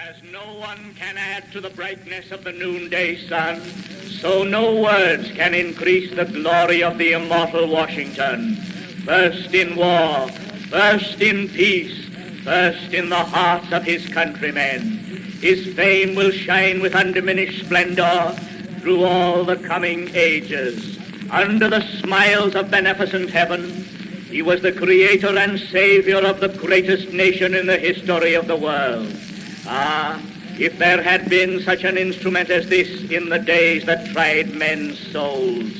As no one can add to the brightness of the noonday sun, so no words can increase the glory of the immortal Washington. First in war, first in peace, first in the hearts of his countrymen. His fame will shine with undiminished splendor through all the coming ages. Under the smiles of beneficent heaven, he was the creator and savior of the greatest nation in the history of the world. Ah, if there had been such an instrument as this in the days that tried men's souls,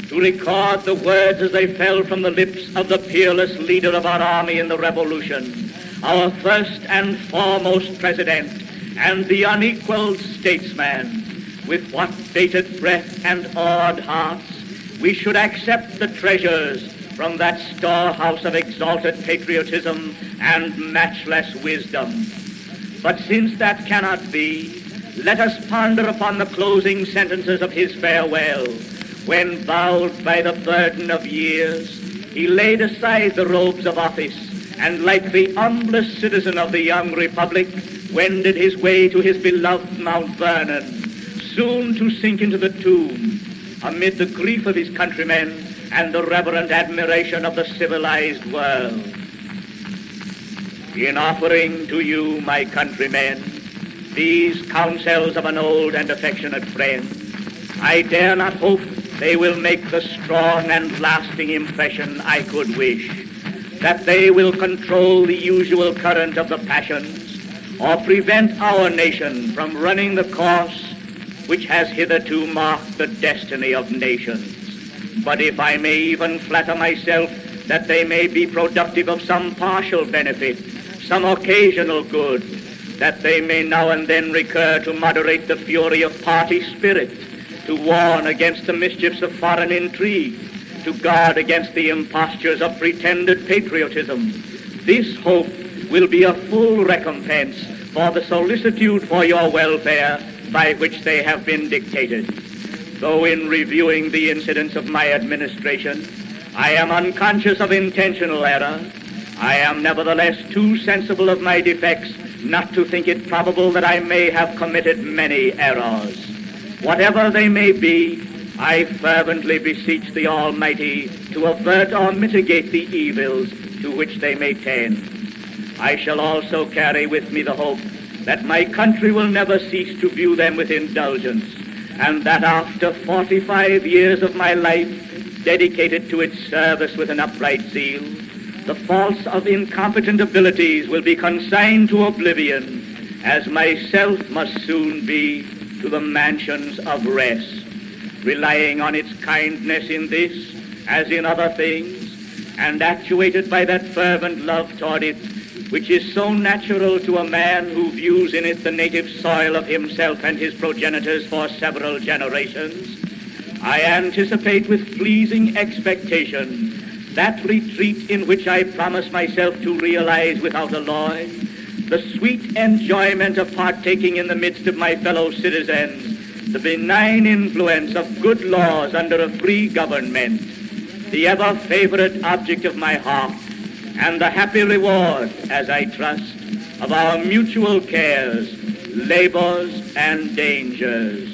to record the words as they fell from the lips of the peerless leader of our army in the Revolution, our first and foremost president, and the unequaled statesman, with what bated breath and awed hearts we should accept the treasures from that storehouse of exalted patriotism and matchless wisdom. But since that cannot be, let us ponder upon the closing sentences of his farewell, when, bowed by the burden of years, he laid aside the robes of office, and like the humblest citizen of the young republic, wended his way to his beloved Mount Vernon, soon to sink into the tomb, amid the grief of his countrymen and the reverent admiration of the civilized world. In offering to you, my countrymen, these counsels of an old and affectionate friend, I dare not hope they will make the strong and lasting impression I could wish, that they will control the usual current of the passions, or prevent our nation from running the course which has hitherto marked the destiny of nations. But if I may even flatter myself that they may be productive of some partial benefit, some occasional good, that they may now and then recur to moderate the fury of party spirit, to warn against the mischiefs of foreign intrigue, to guard against the impostures of pretended patriotism. This hope will be a full recompense for the solicitude for your welfare by which they have been dictated. Though in reviewing the incidents of my administration, I am unconscious of intentional error, I am nevertheless too sensible of my defects not to think it probable that I may have committed many errors. Whatever they may be, I fervently beseech the Almighty to avert or mitigate the evils to which they may tend. I shall also carry with me the hope that my country will never cease to view them with indulgence, and that after 45 years of my life dedicated to its service with an upright zeal, the faults of incompetent abilities will be consigned to oblivion, as myself must soon be to the mansions of rest, relying on its kindness in this as in other things, and actuated by that fervent love toward it which is so natural to a man who views in it the native soil of himself and his progenitors for several generations. I anticipate with pleasing expectation that retreat in which I promise myself to realize without alloy the sweet enjoyment of partaking in the midst of my fellow citizens the benign influence of good laws under a free government, the ever-favorite object of my heart, and the happy reward, as I trust, of our mutual cares, labors, and dangers.